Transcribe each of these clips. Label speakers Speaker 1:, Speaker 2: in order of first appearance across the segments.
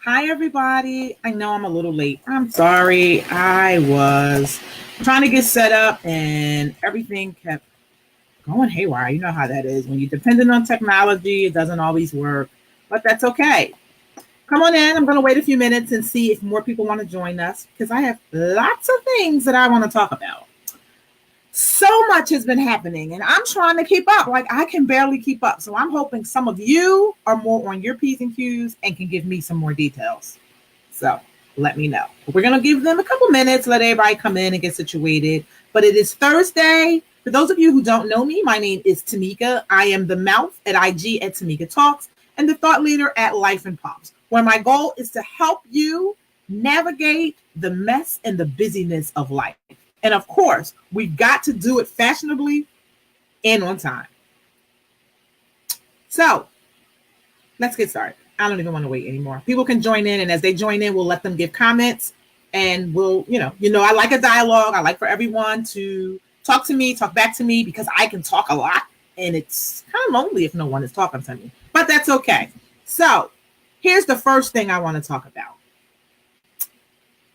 Speaker 1: Hi, everybody. I know I'm a little late. I'm sorry. I was trying to get set up and everything kept going haywire. You know how that is. When you're dependent on technology, it doesn't always work, but that's okay. Come on in. I'm going to wait a few minutes and see if more people want to join us because I have lots of things that I want to talk about. So much has been happening and I'm trying to keep up. Like I can barely keep up. So I'm hoping some of you are more on your P's and Q's and can give me some more details. So let me know. We're going to give them a couple minutes, let everybody come in and get situated. But it is Thursday. For those of you who don't know me, my name is Tomika. I am the mouth at IG at Tomika Talks and the thought leader at Life and Pops, where my goal is to help you navigate the mess and the busyness of life. And of course, we've got to do it fashionably and on time. So let's get started. I don't even want to wait anymore. People can join in, and as they join in, we'll let them give comments, and we'll, I like a dialogue. I like for everyone to talk to me, talk back to me, because I can talk a lot, and it's kind of lonely if no one is talking to me, but that's okay. So here's the first thing I want to talk about.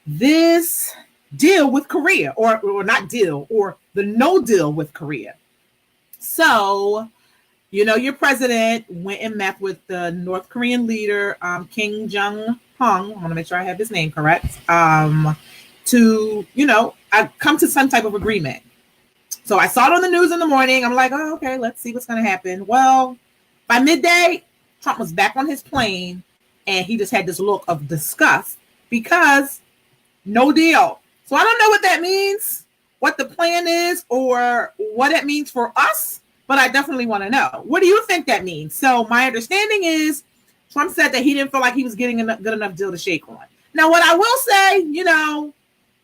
Speaker 1: This deal with Korea, or not deal, or the no deal with Korea. So, your president went and met with the North Korean leader, Kim Jong-un. I want to make sure I have his name correct. To, come to some type of agreement. So I saw it on the news in the morning. I'm like, oh, okay, let's see what's going to happen. Well, by midday, Trump was back on his plane and he just had this look of disgust because no deal. So I don't know what that means, what the plan is, or what it means for us, but I definitely want to know. What do you think that means? So my understanding is Trump said that he didn't feel like he was getting a good enough deal to shake on. Now, what I will say,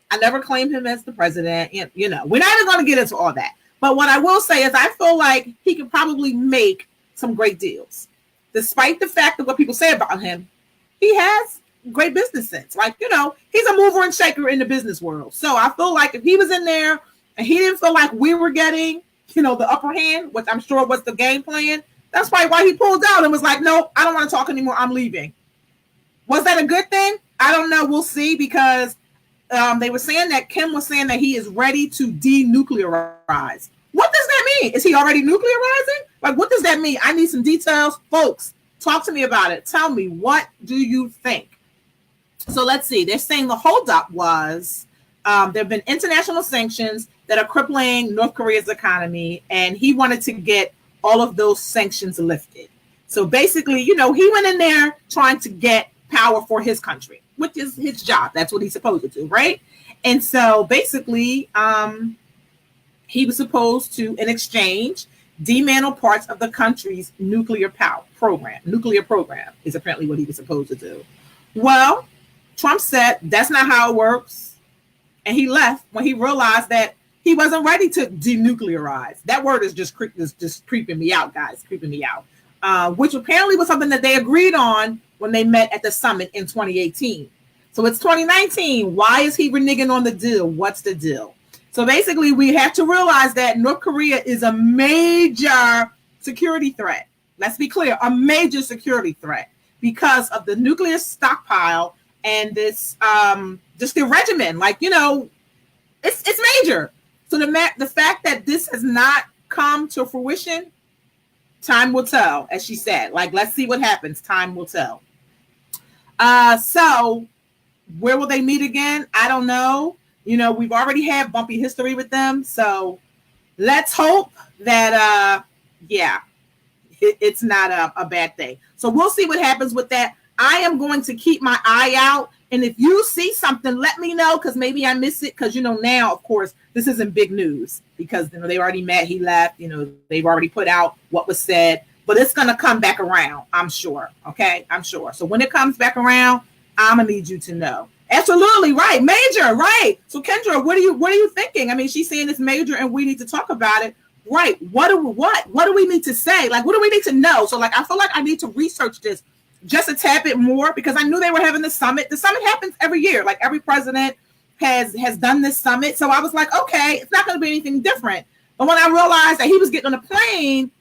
Speaker 1: I never claimed him as the president. We're not even going to get into all that. But what I will say is I feel like he could probably make some great deals. Despite the fact of what people say about him, he has great business sense. Like, he's a mover and shaker in the business world. So I feel like if he was in there and he didn't feel like we were getting, the upper hand, which I'm sure was the game plan, that's probably why he pulled out and was like, no, I don't want to talk anymore. I'm leaving. Was that a good thing? I don't know. We'll see, because they were saying that Kim was saying that he is ready to denuclearize. What does that mean? Is he already nuclearizing? Like, what does that mean? I need some details. Folks, talk to me about it. Tell me, what do you think? So let's see. They're saying the holdup was there have been international sanctions that are crippling North Korea's economy, and he wanted to get all of those sanctions lifted. So basically, he went in there trying to get power for his country, which is his job. That's what he's supposed to do, right? And so basically, he was supposed to, in exchange, dismantle parts of the country's nuclear program. Nuclear program is apparently what he was supposed to do. Well, Trump said that's not how it works. And he left when he realized that he wasn't ready to denuclearize. That word is just creeping me out, guys, creeping me out. Which apparently was something that they agreed on when they met at the summit in 2018. So it's 2019. Why is he reneging on the deal? What's the deal? So basically, we have to realize that North Korea is a major security threat. Let's be clear, a major security threat because of the nuclear stockpile and this just the regimen. Like, it's major. So the fact that this has not come to fruition, time will tell, as she said. Like, let's see what happens. Time will tell. So where will they meet again? I don't know. We've already had bumpy history with them. So let's hope that, it's not a bad thing. So we'll see what happens with that. I am going to keep my eye out. And if you see something, let me know, because maybe I miss it. Because, now, of course, this isn't big news because, they already met. He left. They've already put out what was said. But it's going to come back around, I'm sure. Okay, I'm sure. So when it comes back around, I'm going to need you to know. Absolutely right. Major, right. So Kendra, what are you thinking? I mean, she's saying it's major and we need to talk about it. Right. What do we need to say? Like, what do we need to know? So like, I feel like I need to research this just a tad bit more because I knew they were having the summit. The summit happens every year. Like every president has done this summit. So I was like, okay, it's not going to be anything different. But when I realized that he was getting on a plane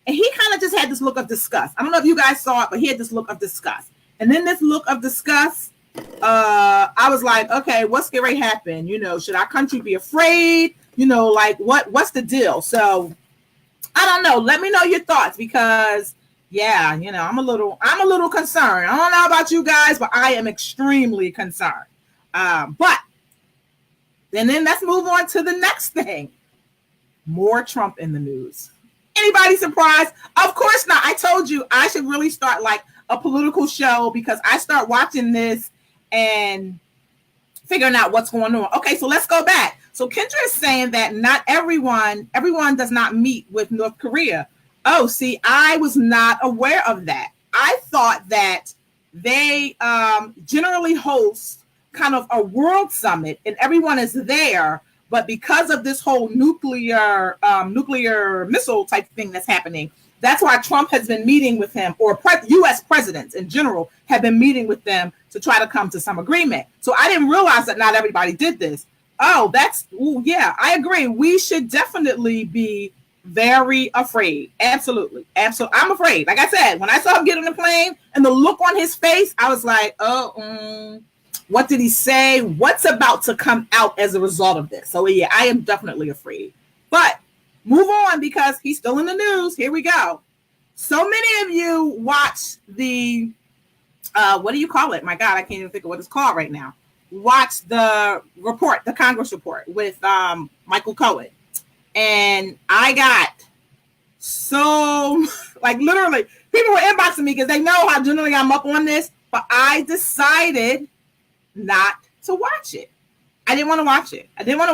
Speaker 1: and he kind of just had this look of disgust. I don't know if you guys saw it, but he had this look of disgust. And then this look of disgust, I was like, okay, what's going to happen? Should our country be afraid? Like what's the deal? So I don't know. Let me know your thoughts because yeah, I'm a little concerned. I don't know about you guys, but I am extremely concerned. But and then let's move on to the next thing. More Trump in the news. Anybody surprised? Of course not. I told you I should really start like a political show because I start watching this and figuring out what's going on. Okay, so let's go back. So Kendra is saying that not everyone does not meet with North Korea. Oh, see, I was not aware of that. I thought that they generally host kind of a world summit and everyone is there. But because of this whole nuclear missile type thing that's happening, that's why Trump has been meeting with him, or U.S. presidents in general have been meeting with them to try to come to some agreement. So I didn't realize that not everybody did this. Oh, yeah, I agree. We should definitely be very afraid. Absolutely. I'm afraid. Like I said, when I saw him get on the plane and the look on his face, I was like, what did he say? What's about to come out as a result of this? So yeah, I am definitely afraid. But move on because he's still in the news. Here we go. So many of you watch the, what do you call it? My God, I can't even think of what it's called right now. Watch the report, the Congress report with Michael Cohen. And I got so, like literally, people were inboxing me because they know how generally I'm up on this. But I decided not to watch it. I didn't want to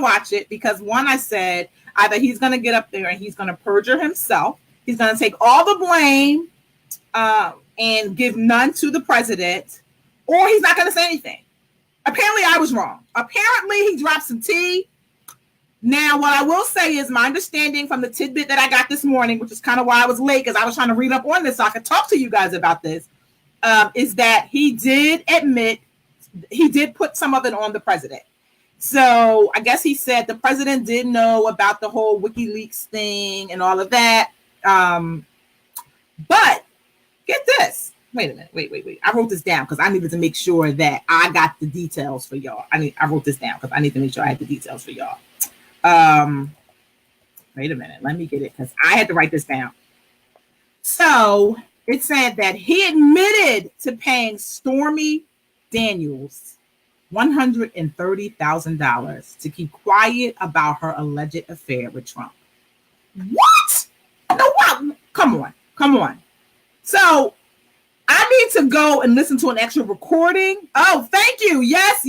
Speaker 1: watch it because one, I said either he's going to get up there and he's going to perjure himself. He's going to take all the blame and give none to the president, or he's not going to say anything. Apparently I was wrong. Apparently he dropped some tea. Now, what I will say is my understanding from the tidbit that I got this morning, which is kind of why I was late because I was trying to read up on this so I could talk to you guys about this, is that he did admit he did put some of it on the president. So I guess he said the president did know about the whole WikiLeaks thing and all of that. But get this. Wait a minute. Wait. I wrote this down because I needed to make sure that I got the details for y'all. I wrote this down because I need to make sure I had the details for y'all. Wait a minute. Let me get it because I had to write this down. So it said that he admitted to paying Stormy Daniels $130,000 to keep quiet about her alleged affair with Trump. What? No, what? Come on. So I need to go and listen to an extra recording. Oh, thank you. Yes.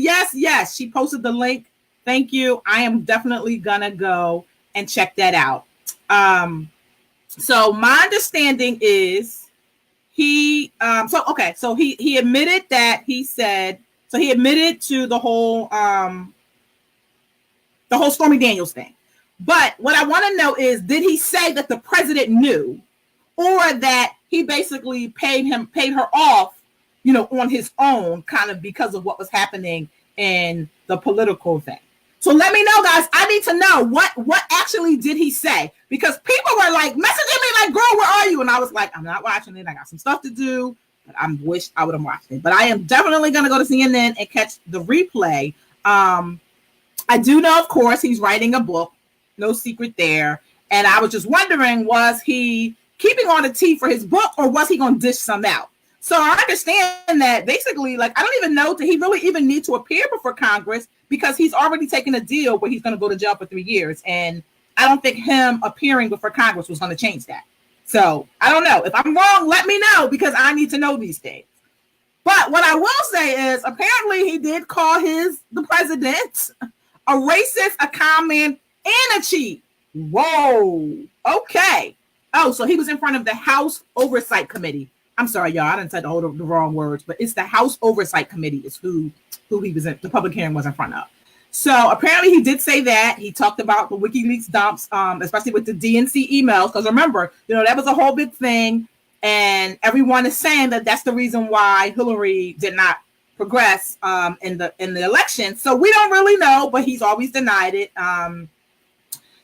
Speaker 1: She posted the link. Thank you. I am definitely gonna go and check that out. So my understanding is he admitted that he said, so he admitted to the whole Stormy Daniels thing. But what I want to know is, did he say that the president knew, or that he basically paid her off, on his own, kind of because of what was happening in the political thing? So let me know, guys. I need to know what actually did he say, because people were like messaging me like, girl, where are you? And I was like, I'm not watching it. I got some stuff to do, but I wish I would have watched it. But I am definitely going to go to CNN and catch the replay. I do know, of course, he's writing a book. No secret there. And I was just wondering, was he keeping on the tea for his book, or was he going to dish some out? So I understand that basically, like, I don't even know, did he really even need to appear before Congress, because he's already taken a deal where he's going to go to jail for 3 years. And I don't think him appearing before Congress was going to change that. So I don't know. If I'm wrong, let me know, because I need to know these things. But what I will say is, apparently he did call the president a racist, a con man, and a cheat. Whoa. Okay. Oh, so he was in front of the House Oversight Committee. I'm sorry, y'all. I didn't say all the wrong words, but it's the House Oversight Committee is who he was in. The public hearing was in front of. So apparently he did say that. He talked about the WikiLeaks dumps, especially with the DNC emails. Because remember, that was a whole big thing. And everyone is saying that that's the reason why Hillary did not progress in the election. So we don't really know, but he's always denied it.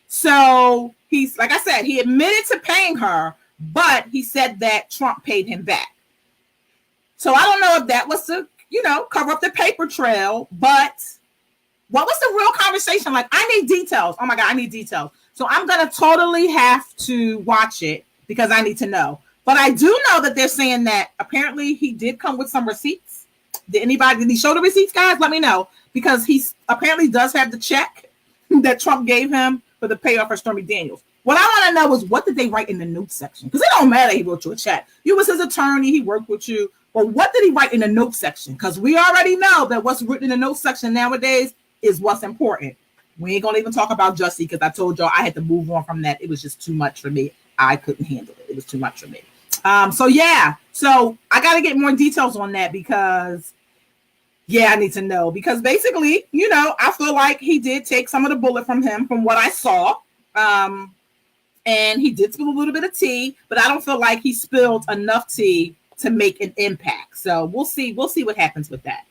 Speaker 1: So he's, like I said, he admitted to paying her, but he said that Trump paid him back. So I don't know if that was to, cover up the paper trail, but what was the real conversation like? I need details. Oh my God, I need details. So I'm going to totally have to watch it because I need to know. But I do know that they're saying that apparently he did come with some receipts. Did he show the receipts, guys? Let me know. Because he apparently does have the check that Trump gave him for the payoff for Stormy Daniels. What I want to know is what did they write in the notes section? Because it don't matter he wrote you a check. You was his attorney. He worked with you. But what did he write in the notes section? Because we already know that what's written in the notes section nowadays is what's important. We ain't going to even talk about Jussie because I told y'all I had to move on from that. It was just too much for me. I couldn't handle it. It was too much for me. So I got to get more details on that because, I need to know. Because basically, I feel like he did take some of the bullet from him from what I saw. And he did spill a little bit of tea, but I don't feel like he spilled enough tea to make an impact. So we'll see. We'll see what happens with that.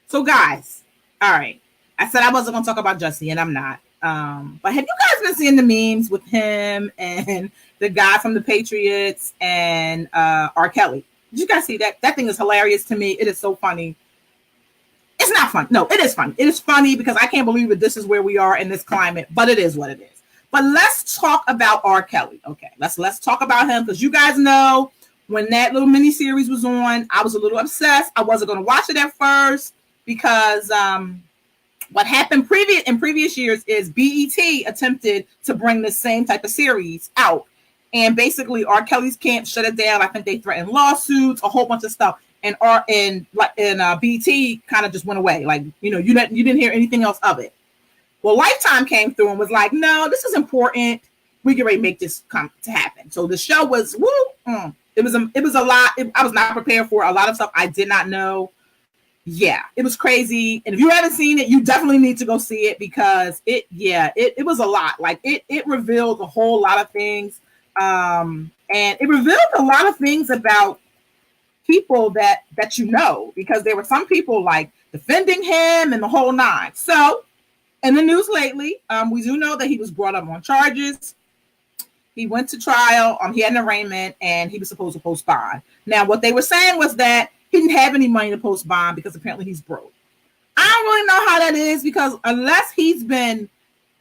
Speaker 1: So guys, all right. I said I wasn't going to talk about Jussie, and I'm not. But have you guys been seeing the memes with him and the guy from the Patriots and R. Kelly? Did you guys see that? That thing is hilarious to me. It is so funny. It's not fun. No, it is funny. It is funny because I can't believe that this is where we are in this climate, but it is what it is. But let's talk about R. Kelly. Okay, let's talk about him because you guys know when that little mini series was on, I was a little obsessed. I wasn't going to watch it at first because what happened in previous years is BET attempted to bring the same type of series out. And basically R. Kelly's camp shut it down. I think they threatened lawsuits, a whole bunch of stuff. And BET kind of just went away. Like, you didn't hear anything else of it. Well, Lifetime came through and was like, no, this is important. We can ready to make this come to happen. So the show was, it was a lot. I was not prepared for a lot of stuff I did not know. Yeah, it was crazy. And if you haven't seen it, you definitely need to go see it because it was a lot. Like it revealed a whole lot of things. And it revealed a lot of things about people that because there were some people like defending him and the whole nine. So in the news lately, we do know that he was brought up on charges. He went to trial. He had an arraignment and he was supposed to post bond. Now, what they were saying was that he didn't have any money to post bond because apparently he's broke. I don't really know how that is because unless he's been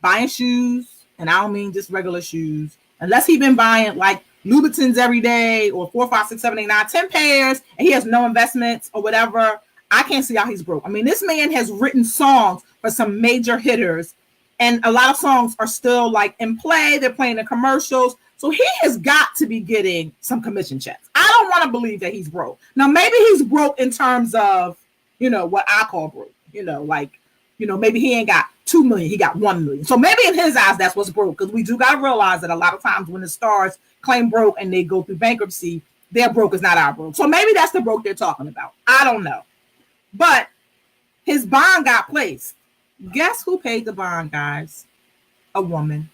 Speaker 1: buying shoes, and I don't mean just regular shoes, unless he's been buying like Louboutins every day or 4, 5, 6, 7, 8, 9, 10 pairs and he has no investments or whatever, I can't see how he's broke. I mean, this man has written songs for some major hitters and a lot of songs are still like in play. They're playing in commercials. So he has got to be getting some commission checks. I don't want to believe that he's broke. Now, maybe he's broke in terms of, what I call broke, maybe he ain't got 2 million. He got 1 million. So maybe in his eyes, that's what's broke. Because we do got to realize that a lot of times when the stars claim broke and they go through bankruptcy, their broke is not our broke. So maybe that's the broke they're talking about. I don't know. But his bond got placed. Guess who paid the bond, guys? A woman.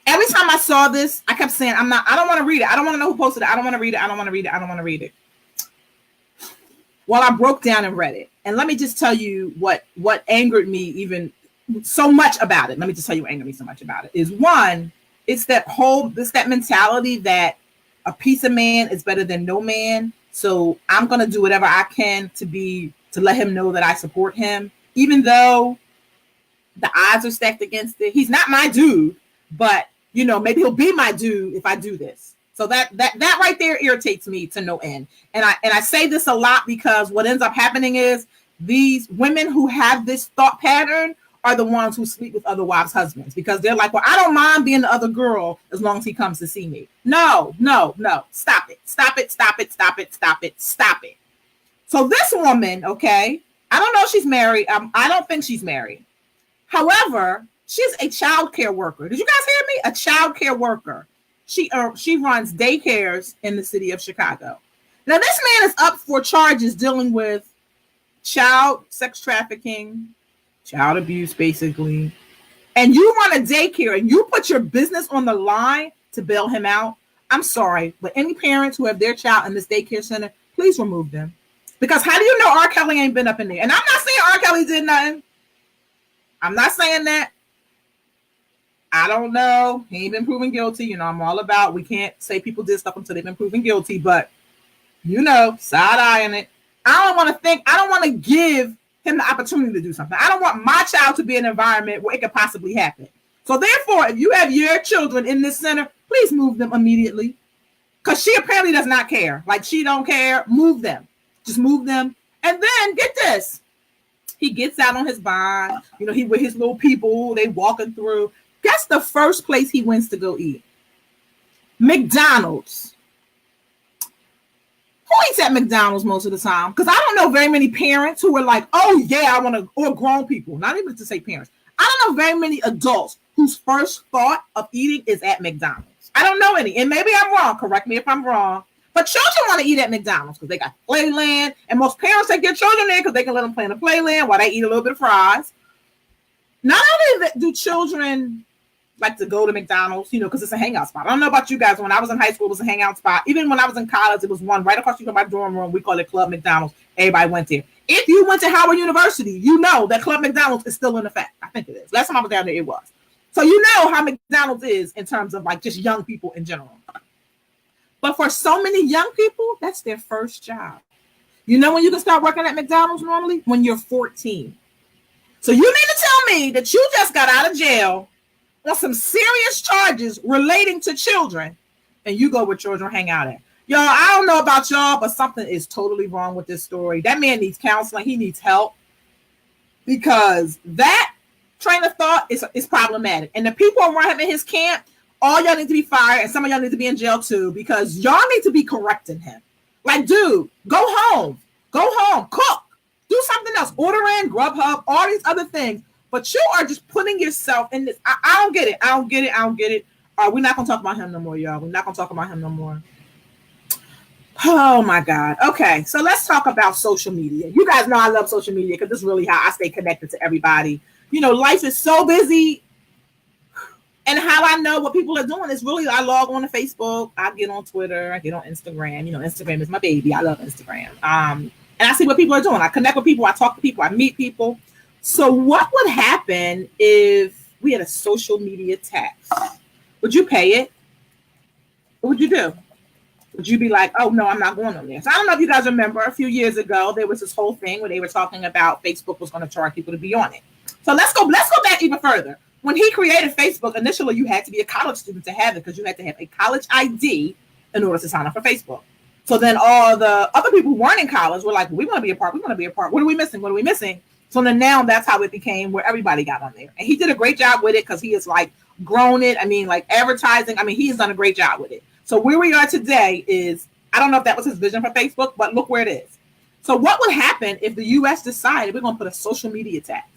Speaker 1: Every time I saw this, I kept saying, I don't want to read it. I don't want to know who posted it. I don't want to read it. Well, I broke down and read it. And let me just tell you what angered me even so much about it. Let me just tell you what angered me so much about it. Is one, it's that mentality that a piece of man is better than no man. So I'm going to do whatever I can to let him know that I support him, even though the odds are stacked against it. He's not my dude, but maybe he'll be my dude if I do this. So that right there irritates me to no end. And I say this a lot because what ends up happening is these women who have this thought pattern are the ones who sleep with other wives' husbands because they're like, well, I don't mind being the other girl as long as he comes to see me. No. Stop it. So this woman, okay, I don't know if she's married. I don't think she's married. However, she's a child care worker. Did you guys hear me? A child care worker. She runs daycares in the city of Chicago. Now, this man is up for charges dealing with child sex trafficking, child abuse, basically. And you run a daycare and you put your business on the line to bail him out. I'm sorry, but any parents who have their child in this daycare center, please remove them. Because how do you know R. Kelly ain't been up in there? And I'm not saying R. Kelly did nothing. I'm not saying that. I don't know. He ain't been proven guilty. You know, I'm all about, we can't say people did stuff until they've been proven guilty, but you know, side eyeing it. I don't want to give him the opportunity to do something. I don't want my child to be in an environment where it could possibly happen. So therefore, if you have your children in this center, please move them immediately. Because she apparently does not care. Like, she don't care. Move them. Just move them. And then, get this. He gets out on his bond. You know, he with his little people. They walking through. Guess the first place he wants to go eat? McDonald's. Who eats at McDonald's most of the time? Because I don't know very many parents who are like, oh, yeah, I want to, or grown people. Not even to say parents. I don't know very many adults whose first thought of eating is at McDonald's. I don't know any. And maybe I'm wrong. Correct me if I'm wrong. But children want to eat at McDonald's because they got playland. And most parents take their children there because they can let them play in the playland while they eat a little bit of fries. Not only do children like to go to McDonald's, you know, because it's a hangout spot. I don't know about you guys. When I was in high school, it was a hangout spot. Even when I was in college, it was one right across from my dorm room. We call it Club McDonald's. Everybody went there. If you went to Howard University, you know that Club McDonald's is still in effect. I think it is. Last time I was down there, it was. So you know how McDonald's is in terms of like just young people in general. But for so many young people, that's their first job. You know when you can start working at McDonald's normally? When you're 14. So you mean to tell me that you just got out of jail on some serious charges relating to children and you go where children hang out at? Y'all, I don't know about y'all, but something is totally wrong with this story. That man needs counseling. He needs help because that train of thought is problematic. And the people around him in his camp, all y'all need to be fired, and some of y'all need to be in jail too, because y'all need to be correcting him. Like, dude, go home, cook, do something else, order in, Grubhub, all these other things. But you are just putting yourself in this. I don't get it. We're not gonna talk about him no more, y'all. We're not gonna talk about him no more. Oh my God. Okay, so let's talk about social media. You guys know I love social media because this is really how I stay connected to everybody. You know, life is so busy. And how I know what people are doing is really, I log on to Facebook, I get on Twitter, I get on Instagram. You know, Instagram is my baby. I love Instagram. And I see what people are doing. I connect with people, I talk to people, I meet people. So what would happen if we had a social media tax? Would you pay it? What would you do? Would you be like, oh no, I'm not going on there? So I don't know if you guys remember a few years ago, there was this whole thing where they were talking about Facebook was going to charge people to be on it. So let's go back even further. When he created Facebook, initially you had to be a college student to have it because you had to have a college ID in order to sign up for Facebook. So then all the other people who weren't in college were like, we want to be a part. What are we missing? So then now that's how it became where everybody got on there. And he did a great job with it because he has like grown it. I mean, like advertising. I mean, he has done a great job with it. So where we are today is, I don't know if that was his vision for Facebook, but look where it is. So what would happen if the U.S. decided we're going to put a social media tax?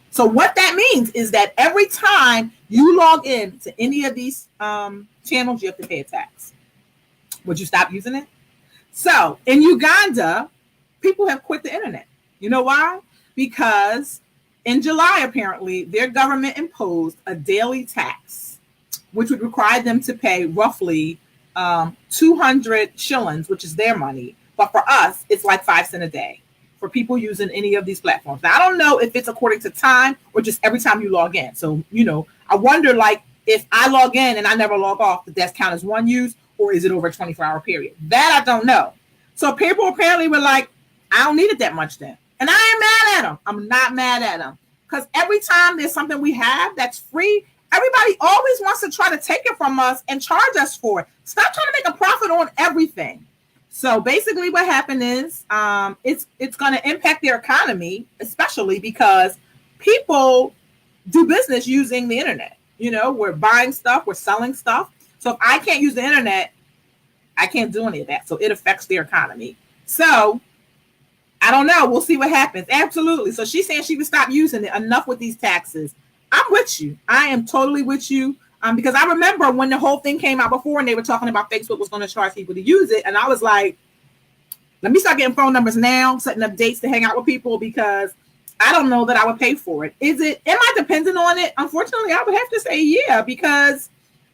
Speaker 1: So what that means is that every time you log in to any of these channels, you have to pay a tax. Would you stop using it? So in Uganda, people have quit the internet. You know why? Because in July, apparently, their government imposed a daily tax, which would require them to pay roughly 200 shillings, which is their money. But for us, it's like 5 cents a day for people using any of these platforms. Now, I don't know if it's according to time or just every time you log in. So, you know, I wonder, like, if I log in and I never log off, does that count as one use, or is it over a 24-hour period? That I don't know. So people apparently were like, I don't need it that much then. And I ain't mad at them. I'm not mad at them. Because every time there's something we have that's free, everybody always wants to try to take it from us and charge us for it. Stop trying to make a profit on everything. So basically what happened is it's going to impact their economy, especially because people do business using the internet. You know, we're buying stuff, we're selling stuff. So if I can't use the internet, I can't do any of that. So it affects their economy. So I don't know. We'll see what happens. Absolutely. So she's saying she would stop using it. Enough with these taxes. I'm with you. I am totally with you. Because I remember when the whole thing came out before and they were talking about Facebook was going to charge people to use it. And I was like, let me start getting phone numbers now, setting up dates to hang out with people, because I don't know that I would pay for it. Am I dependent on it? Unfortunately, I would have to say yeah, because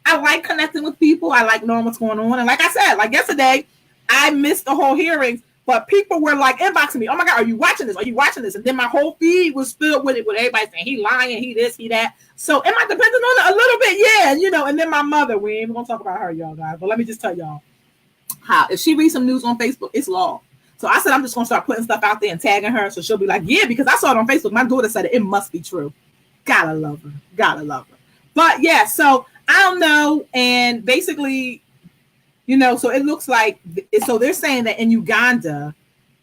Speaker 1: I like connecting with people. I like knowing what's going on. And like I said, like yesterday, I missed the whole hearings, But people were like inboxing me, oh my God, are you watching this? Are you watching this? And then my whole feed was filled with it, with everybody saying he lying, he this, he that. So am I dependent on it a little bit? Yeah, you know, and then my mother, we ain't even gonna talk about her, y'all guys. But let me just tell y'all how if she reads some news on Facebook, it's law. So I said I'm just gonna start putting stuff out there and tagging her. So she'll be like, yeah, because I saw it on Facebook. My daughter said it must be true. Gotta love her. Gotta love her. But yeah, so I don't know. And basically, you know, so it looks like, so they're saying that in Uganda,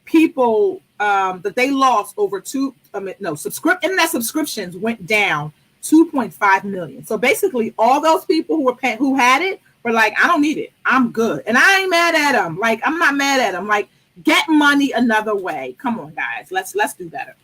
Speaker 1: people that they lost over internet subscriptions went down 2.5 million. So basically, all those people who had it were like, I don't need it, I'm good, and I ain't mad at them. Like, I'm not mad at them. Like, get money another way. Come on, guys, let's do better.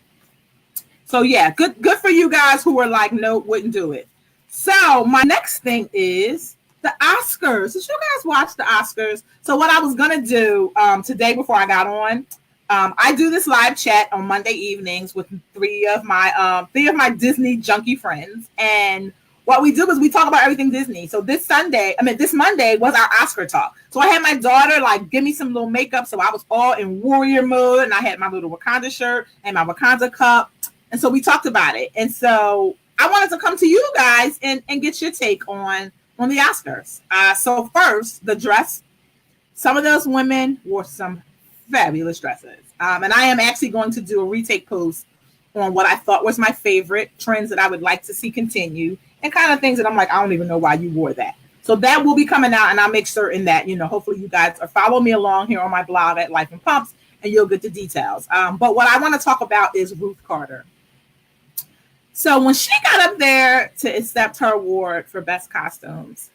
Speaker 1: So yeah, good for you guys who were like, no, wouldn't do it. So my next thing is the Oscars. Did you guys watch the Oscars? So what I was gonna do today before I got on, I do this live chat on Monday evenings with three of my Disney junkie friends, and what we do is we talk about everything Disney. So this Monday was our Oscar talk. So I had my daughter like give me some little makeup, so I was all in warrior mode, and I had my little Wakanda shirt and my Wakanda cup, and so we talked about it. And so I wanted to come to you guys and get your take on the Oscars. So first, the dress. Some of those women wore some fabulous dresses. And I am actually going to do a retake post on what I thought was my favorite trends that I would like to see continue, and kind of things that I'm like, I don't even know why you wore that. So that will be coming out, and I'll make certain that, you know, hopefully you guys are following me along here on my blog at Life and Pumps, and you'll get the details. But what I want to talk about is Ruth Carter. So when she got up there to accept her award for Best Costumes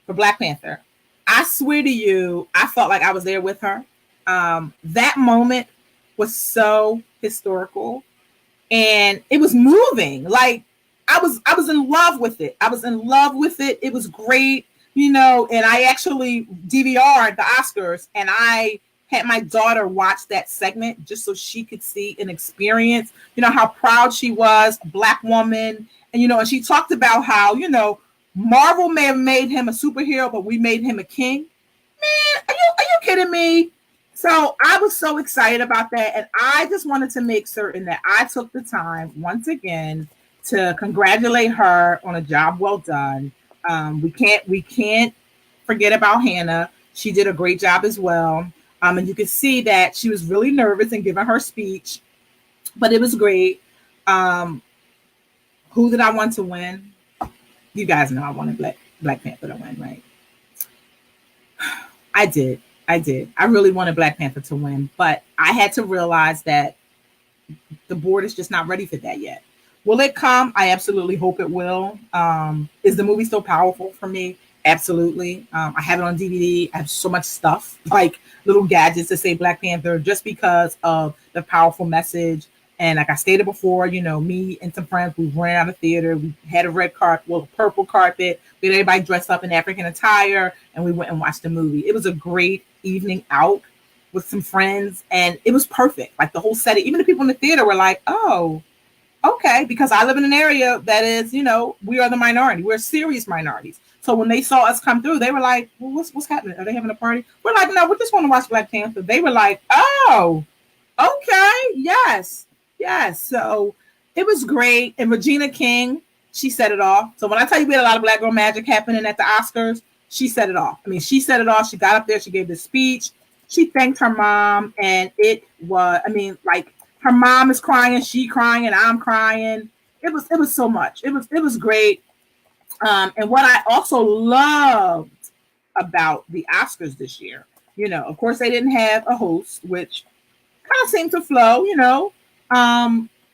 Speaker 1: for Black Panther, I swear to you, I felt like I was there with her. That moment was so historical, and it was moving. Like, I was in love with it. It was great, you know, and I actually DVR'd the Oscars, and I had my daughter watch that segment just so she could see and experience, you know, how proud she was, a Black woman. And, you know, and she talked about how, you know, Marvel may have made him a superhero, but we made him a king. Man, are you kidding me? So I was so excited about that. And I just wanted to make certain that I took the time once again to congratulate her on a job well done. We can't forget about Hannah. She did a great job as well. And you could see that she was really nervous in giving her speech, but it was great. Who did I want to win? You guys know I wanted Black Panther to win, right? I did. I really wanted Black Panther to win, but I had to realize that the board is just not ready for that yet. Will it come? I absolutely hope it will. Is the movie still powerful for me? Absolutely. I have it on DVD. I have so much stuff, like little gadgets to say Black Panther, just because of the powerful message. And like I stated before, you know, me and some friends, we ran out of theater. We had a purple carpet. We had everybody dressed up in African attire, and we went and watched the movie. It was a great evening out with some friends, and it was perfect. Like the whole setting, even the people in the theater were like, oh, okay, because I live in an area that is, you know, we are the minority. We're serious minorities. So when they saw us come through, they were like, well, what's happening? Are they having a party? We're like, no, we just want to watch Black Panther. They were like, oh, okay, yes. So it was great. And Regina King, she set it off. So when I tell you we had a lot of Black girl magic happening at the Oscars, she set it off. I mean, she set it off. She got up there. She gave the speech. She thanked her mom. And it was, I mean, like, her mom is crying, she crying, and I'm crying. It was so much. It was great. And what I also loved about the Oscars this year, you know, of course they didn't have a host, which kind of seemed to flow, you know.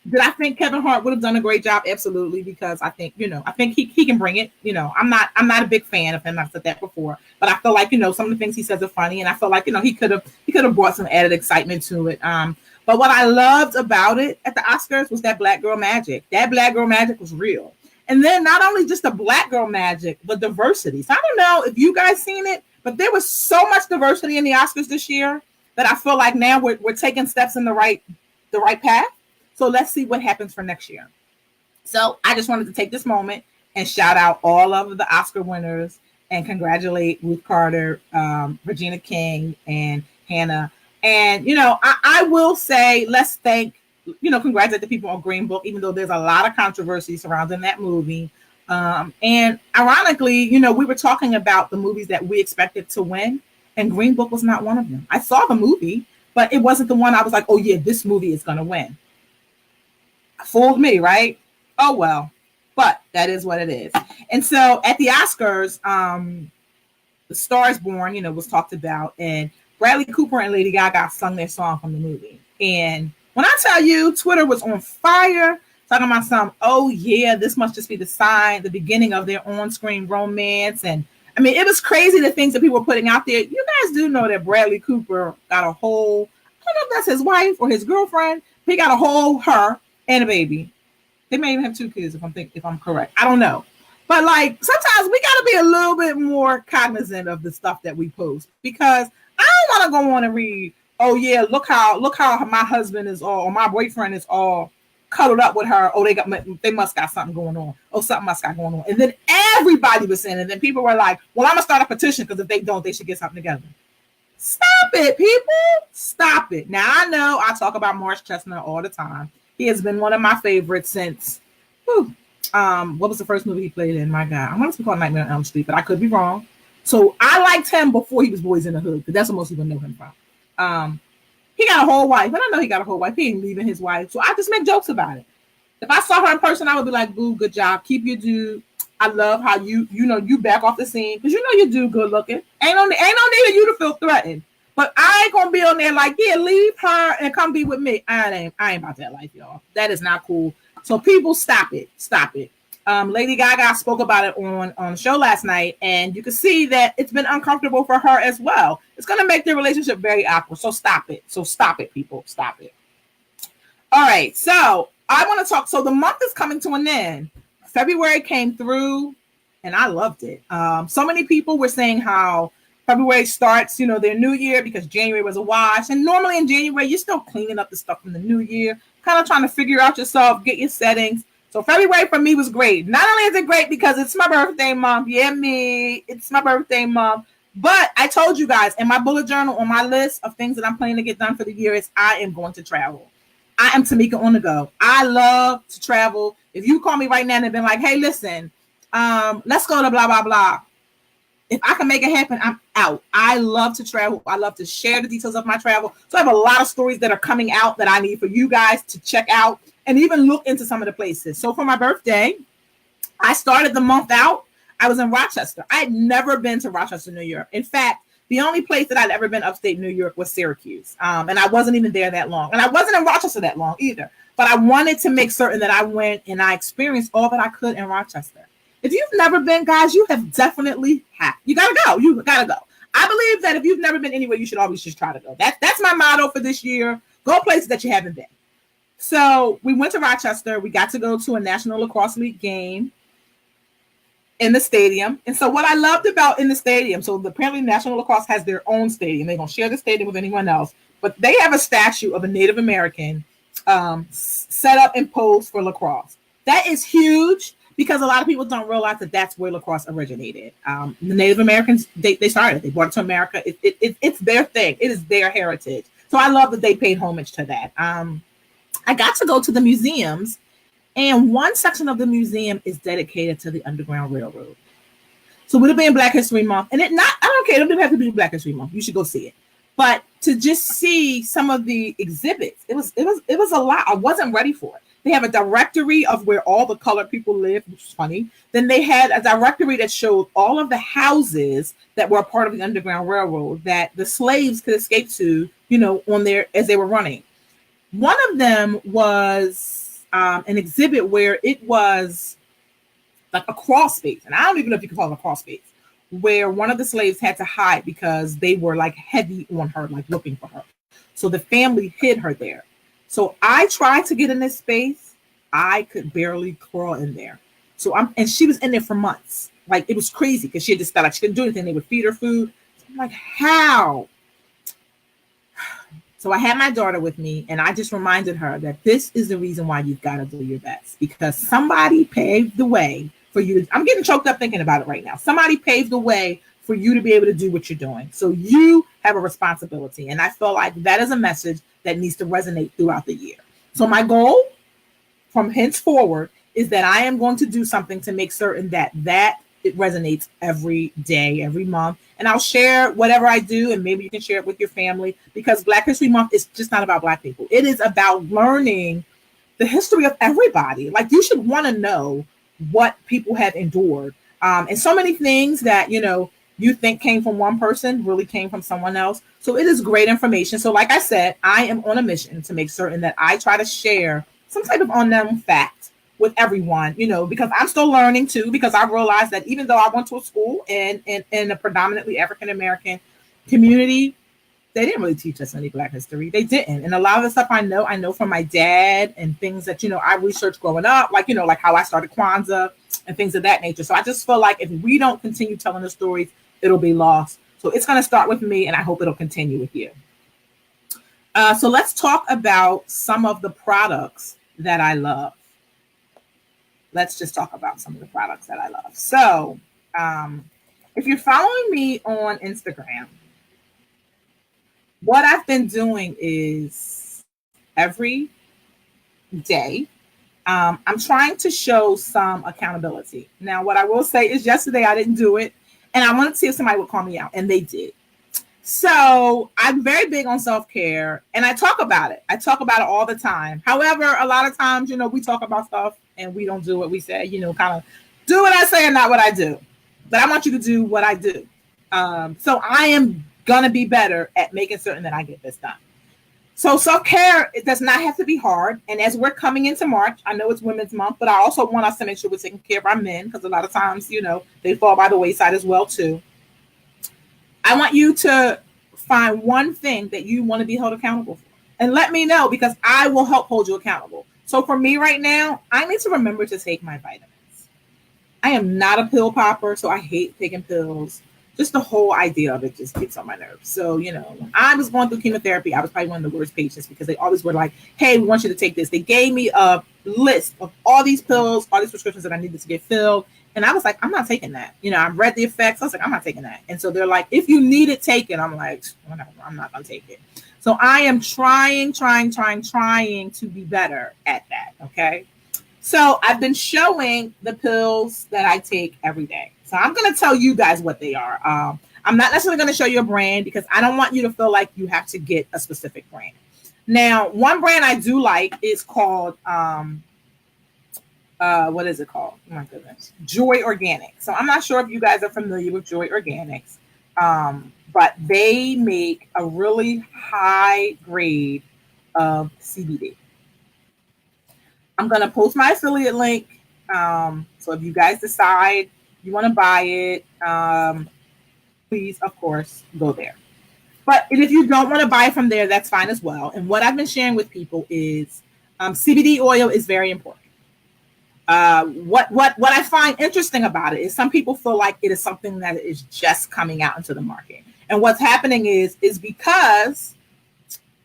Speaker 1: Did I think Kevin Hart would have done a great job? Absolutely, because I think, you know, I think he can bring it. You know, I'm not a big fan of him. I've said that before, but I feel like, you know, some of the things he says are funny, and I feel like, you know, he could have brought some added excitement to it. But what I loved about it at the Oscars was that Black girl magic. That Black girl magic was real. And then not only just the Black girl magic, but diversity. So I don't know if you guys seen it, but there was so much diversity in the Oscars this year that I feel like now we're taking steps in the right path. So let's see what happens for next year. So I just wanted to take this moment and shout out all of the Oscar winners and congratulate Ruth Carter, Regina King, and Hannah. And, I will say, let's thank, congratulate the people on Green Book, even though there's a lot of controversy surrounding that movie. And ironically, we were talking about the movies that we expected to win, and Green Book was not one of them. I saw the movie, but it wasn't the one I was like, oh yeah, this movie is going to win. Fooled me, right? Oh, well, but that is what it is. And so at the Oscars, The Star is Born, was talked about, and Bradley Cooper and Lady Gaga sung their song from the movie. And when I tell you, Twitter was on fire, talking about some, oh yeah, this must just be the beginning of their on-screen romance. And I mean, it was crazy the things that people were putting out there. You guys do know that Bradley Cooper got a whole, I don't know if that's his wife or his girlfriend, but he got a whole her and a baby. They may even have 2 kids if I'm correct. I don't know. But like sometimes we gotta be a little bit more cognizant of the stuff that we post, because I don't want to go on and read, oh yeah, look how my husband is all, or my boyfriend is all cuddled up with her. Oh, they must got something going on. Oh, something must got going on. And then everybody was saying, and then people were like, well, I'm gonna start a petition because if they don't, they should get something together. Stop it, people. Stop it. Now I know I talk about Morris Chestnut all the time. He has been one of my favorites since what was the first movie he played in? My God, I want to call Nightmare on Elm Street, but I could be wrong. So I liked him before he was Boys in the Hood, because that's what most people know him from. He got a whole wife, and I know he got a whole wife. He ain't leaving his wife, so I just make jokes about it. If I saw her in person, I would be like, "Boo, good job, keep your dude. I love how you back off the scene, because you do good looking. Ain't no need of you to feel threatened. But I ain't gonna be on there like, yeah, leave her and come be with me. I ain't about that life, y'all. That is not cool. So people, stop it. Lady Gaga spoke about it on the show last night, and you can see that it's been uncomfortable for her as well. It's going to make their relationship very awkward. So stop it, people. Stop it. All right. So I want to talk. So the month is coming to an end. February came through, and I loved it. So many people were saying how February starts, their new year, because January was a wash. And normally in January, you're still cleaning up the stuff from the new year, kind of trying to figure out yourself, get your settings. So February for me was great. Not only is it great because it's my birthday month. Yeah, it's my birthday month. But I told you guys in my bullet journal, on my list of things that I'm planning to get done for the year, is I am going to travel. I am Tomika on the go. I love to travel. If you call me right now and been like, hey, listen, let's go to blah, blah, blah. If I can make it happen, I'm out. I love to travel. I love to share the details of my travel. So I have a lot of stories that are coming out that I need for you guys to check out and even look into some of the places. So for my birthday, I started the month out. I was in Rochester. I had never been to Rochester, New York. In fact, the only place that I'd ever been upstate New York was Syracuse. And I wasn't even there that long. And I wasn't in Rochester that long either. But I wanted to make certain that I went and I experienced all that I could in Rochester. If you've never been, guys, you have definitely had. You gotta go. You gotta go. I believe that if you've never been anywhere, you should always just try to go. That's my motto for this year. Go places that you haven't been. So we went to Rochester. We got to go to a National Lacrosse League game in the stadium. And so what I loved about in the stadium, so apparently National Lacrosse has their own stadium. They don't share the stadium with anyone else, but they have a statue of a Native American set up and posed for lacrosse. That is huge, because a lot of people don't realize that that's where lacrosse originated. The Native Americans, they started. They brought it to America. It's their thing. It is their heritage. So I love that they paid homage to that. I got to go to the museums, and one section of the museum is dedicated to the Underground Railroad. So with it being Black History Month, and I don't care, it doesn't have to be Black History Month. You should go see it. But to just see some of the exhibits, it was a lot. I wasn't ready for it. They have a directory of where all the colored people live, which is funny. Then they had a directory that showed all of the houses that were a part of the Underground Railroad that the slaves could escape to, on there as they were running. One of them was an exhibit where it was like a crawl space, and I don't even know if you can call it a crawl space, where one of the slaves had to hide because they were like heavy on her, like looking for her. So the family hid her there. So I tried to get in this space. I could barely crawl in there. And she was in there for months. Like, it was crazy because she had just felt like she couldn't do anything. They would feed her food. So I'm like, how? So I had my daughter with me, and I just reminded her that this is the reason why you've got to do your best, because somebody paved the way for you. I'm getting choked up thinking about it right now. Somebody paved the way for you to be able to do what you're doing. So you have a responsibility. And I feel like that is a message that needs to resonate throughout the year. So my goal from henceforward is that I am going to do something to make certain that it resonates every day, every month. And I'll share whatever I do, and maybe you can share it with your family, because Black History Month is just not about Black people. It is about learning the history of everybody. Like, you should want to know what people have endured. And so many things that, you think came from one person really came from someone else. So it is great information. So like I said, I am on a mission to make certain that I try to share some type of unknown fact with everyone, because I'm still learning too, because I realized that even though I went to a school in a predominantly African-American community, they didn't really teach us any Black history. They didn't. And a lot of the stuff I know from my dad, and things that, I researched growing up, like, like how I started Kwanzaa and things of that nature. So I just feel like if we don't continue telling the stories, it'll be lost. So it's going to start with me, and I hope it'll continue with you. So let's talk about some of the products that I love. Let's just talk about some of the products that I love. So if you're following me on Instagram, what I've been doing is every day, I'm trying to show some accountability. Now, what I will say is yesterday I didn't do it, and I wanted to see if somebody would call me out, and they did. So I'm very big on self-care, and I talk about it. I talk about it all the time. However, a lot of times, we talk about stuff and we don't do what we say, kind of do what I say and not what I do. But I want you to do what I do. So I am going to be better at making certain that I get this done. So self-care, it does not have to be hard. And as we're coming into March, I know it's Women's Month, but I also want us to make sure we're taking care of our men, because a lot of times, they fall by the wayside as well too. I want you to find one thing that you want to be held accountable for, and let me know, because I will help hold you accountable. So for me right now, I need to remember to take my vitamins. I am not a pill popper, so I hate taking pills. Just the whole idea of it just gets on my nerves. So, when I was going through chemotherapy, I was probably one of the worst patients, because they always were like, hey, we want you to take this. They gave me a list of all these pills, all these prescriptions that I needed to get filled. And I was like, I'm not taking that. I've read the effects. I was like, I'm not taking that. And so they're like, if you need it taken, I'm like, whatever, I'm not going to take it. So I am trying to be better at that. Okay. So I've been showing the pills that I take every day. So I'm going to tell you guys what they are. I'm not necessarily going to show you a brand, because I don't want you to feel like you have to get a specific brand. Now, one brand I do like is called, what is it called? Oh my goodness. Joy Organics. So I'm not sure if you guys are familiar with Joy Organics, but they make a really high grade of CBD. I'm going to post my affiliate link. So if you guys decide you want to buy it, please, of course, go there. But if you don't want to buy from there, that's fine as well. And what I've been sharing with people is CBD oil is very important. What I find interesting about it is some people feel like it is something that is just coming out into the market. And what's happening is because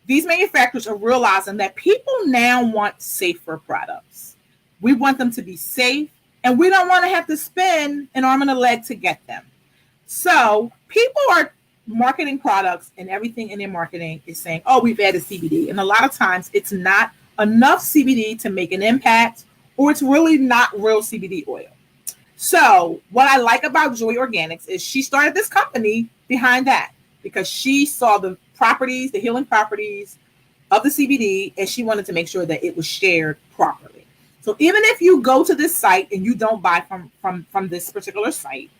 Speaker 1: these manufacturers are realizing that people now want safer products. We want them to be safe, and we don't want to have to spend an arm and a leg to get them. So people are marketing products, and everything in their marketing is saying, oh, we've added CBD. And a lot of times it's not enough CBD to make an impact, or it's really not real CBD oil. So what I like about Joy Organics is she started this company behind that, because she saw the properties, the healing properties of the CBD, and she wanted to make sure that it was shared properly. So even if you go to this site and you don't buy from this particular site,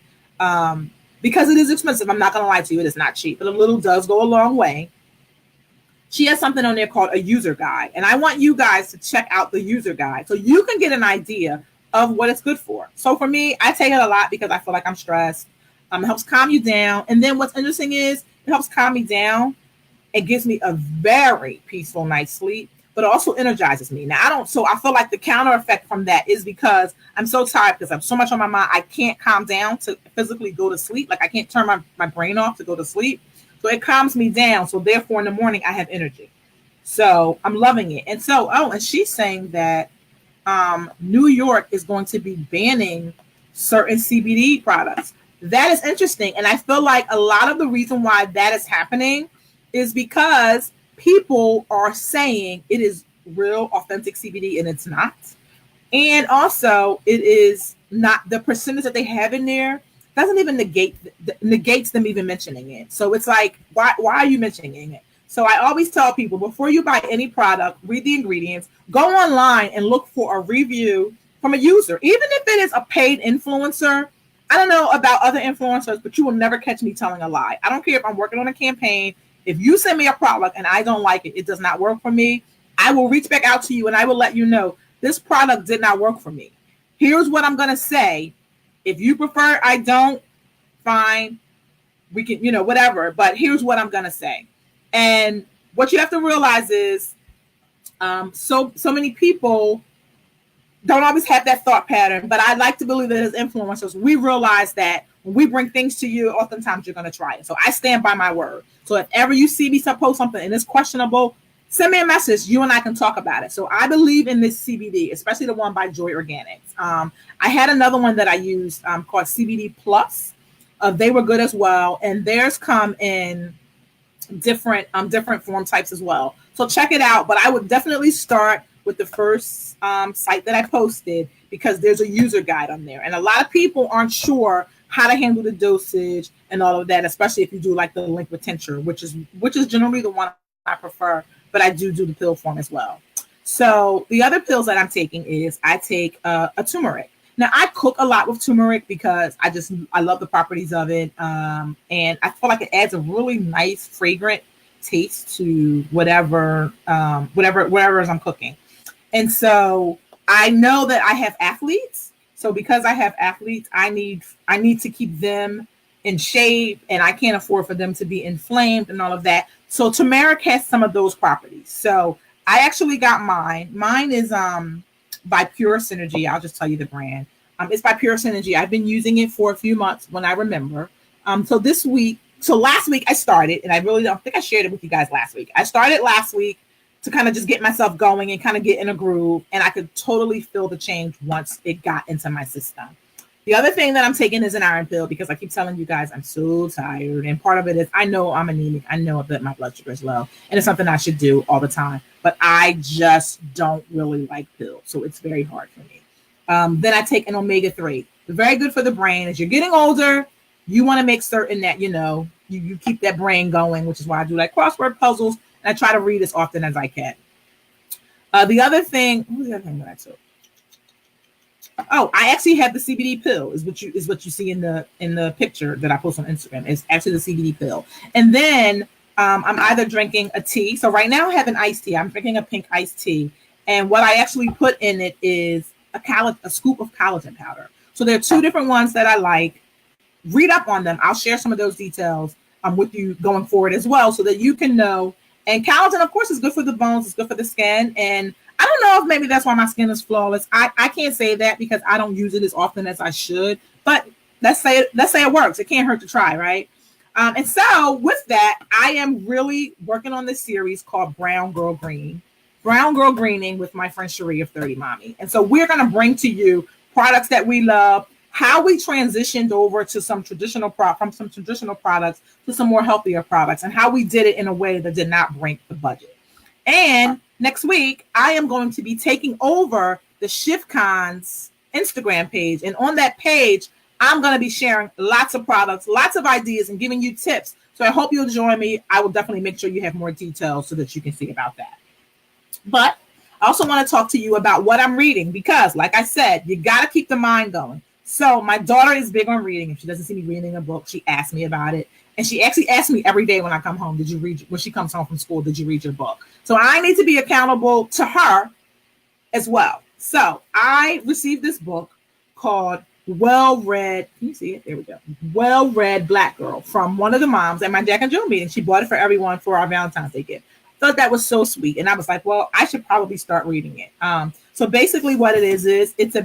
Speaker 1: because it is expensive, I'm not going to lie to you, it is not cheap, but a little does go a long way. She has something on there called a user guide, and I want you guys to check out the user guide so you can get an idea of what it's good for. So for me, I take it a lot because I feel like I'm stressed. It helps calm you down. And then what's interesting is it helps calm me down. It gives me a very peaceful night's sleep, but it also energizes me. Now, I feel like the counter effect from that is because I'm so tired, because I'm so much on my mind, I can't calm down to physically go to sleep. Like I can't turn my brain off to go to sleep. So it calms me down. So therefore in the morning I have energy. So I'm loving it. And so, and she's saying that New York is going to be banning certain CBD products. that is interesting. And I feel like a lot of the reason why that is happening is because people are saying it is real, authentic CBD, and it's not. And also, it is not the percentage that they have in there doesn't even negates them even mentioning it. So it's like, why are you mentioning it? So I always tell people before you buy any product, read the ingredients, go online and look for a review from a user, even if it is a paid influencer. I don't know about other influencers, but you will never catch me telling a lie. I don't care if I'm working on a campaign. If you send me a product and I don't like it, it does not work for me, I will reach back out to you and I will let you know this product did not work for me. Here's what I'm going to say. If you prefer, I don't, fine. We can, whatever. But here's what I'm going to say. And what you have to realize is so many people don't always have that thought pattern. But I like to believe that as influencers, we realize that when we bring things to you, oftentimes you're going to try it. So I stand by my word. So if ever you see me post something and it's questionable, send me a message. You and I can talk about it. So I believe in this CBD, especially the one by Joy Organics. I had another one that I used called CBD Plus. They were good as well. And theirs come in different form types as well. So check it out. But I would definitely start with the first site that I posted because there's a user guide on there. And a lot of people aren't sure how to handle the dosage and all of that, especially if you do like the link with tincture, which is generally the one I prefer. But I do the pill form as well. So the other pills that I'm taking is I take a turmeric. Now I cook a lot with turmeric because I love the properties of it. And I feel like it adds a really nice fragrant taste to whatever I'm cooking. And so I know that I have athletes. So because I have athletes, I need to keep them in shape and I can't afford for them to be inflamed and all of that. So turmeric has some of those properties. So I actually got mine. Mine is by Pure Synergy. I'll just tell you the brand. It's by Pure Synergy. I've been using it for a few months when I remember. So last week I started, and I really don't think I shared it with you guys last week. I started last week to kind of just get myself going and kind of get in a groove, and I could totally feel the change once it got into my system. The other thing that I'm taking is an iron pill because I keep telling you guys I'm so tired. And part of it is I know I'm anemic. I know that my blood sugar is low. And it's something I should do all the time. But I just don't really like pills. So it's very hard for me. Then I take an omega-3. Very good for the brain. As you're getting older, you want to make certain that, you keep that brain going, which is why I do like crossword puzzles. And I try to read as often as I can. The other thing, what was the other thing that I took? Oh, I actually have the CBD pill. Is what you see in the picture that I post on Instagram. It's actually the CBD pill. And then I'm either drinking a tea. So right now I have an iced tea. I'm drinking a pink iced tea, and what I actually put in it is a scoop of collagen powder. So there are two different ones that I like. Read up on them. I'll share some of those details with you going forward as well, so that you can know. And collagen, of course, is good for the bones. It's good for the skin, and I don't know if maybe that's why my skin is flawless. I can't say that because I don't use it as often as I should. But let's say it works. It can't hurt to try, right? And so with that, I am really working on this series called Brown Girl Green. Brown Girl Greening with my friend Cherie of 30 Mommy. And so we're going to bring to you products that we love, how we transitioned over to some traditional from some traditional products to some more healthier products, and how we did it in a way that did not break the budget. And next week, I am going to be taking over the ShiftCon's Instagram page. And on that page, I'm going to be sharing lots of products, lots of ideas, and giving you tips. So I hope you'll join me. I will definitely make sure you have more details so that you can see about that. But I also want to talk to you about what I'm reading because, like I said, you got to keep the mind going. So my daughter is big on reading. If she doesn't see me reading a book, she asks me about it. And she actually asks me every day when I come home, did you read, when she comes home from school, did you read your book? So I need to be accountable to her as well. So I received this book called Well Read. Can you see it? There we go. Well Read Black Girl from one of the moms at my Jack and Jill meeting. She bought it for everyone for our Valentine's Day gift. Thought that was so sweet. And I was like, well, I should probably start reading it. So basically what it is it's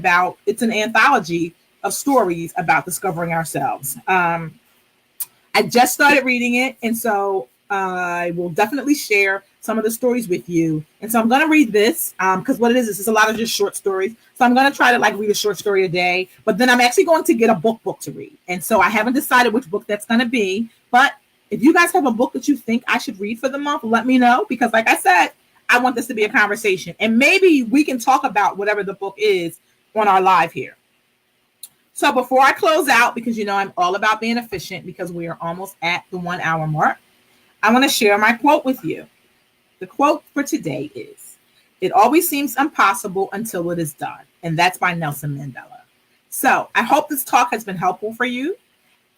Speaker 1: an anthology of stories about discovering ourselves. I just started reading it. And so I will definitely share some of the stories with you. And so I'm going to read this because what it is a lot of just short stories. So I'm going to try to like read a short story a day, but then I'm actually going to get a book to read. And so I haven't decided which book that's going to be. But if you guys have a book that you think I should read for the month, let me know. Because like I said, I want this to be a conversation. And maybe we can talk about whatever the book is on our live here. So before I close out, because you know I'm all about being efficient because we are almost at the 1 hour mark, I want to share my quote with you. The quote for today is, "It always seems impossible until it is done." And that's by Nelson Mandela. So I hope this talk has been helpful for you.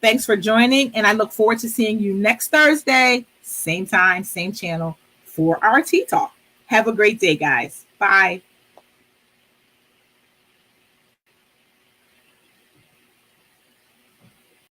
Speaker 1: Thanks for joining. And I look forward to seeing you next Thursday, same time, same channel for our Tea Talk. Have a great day, guys. Bye.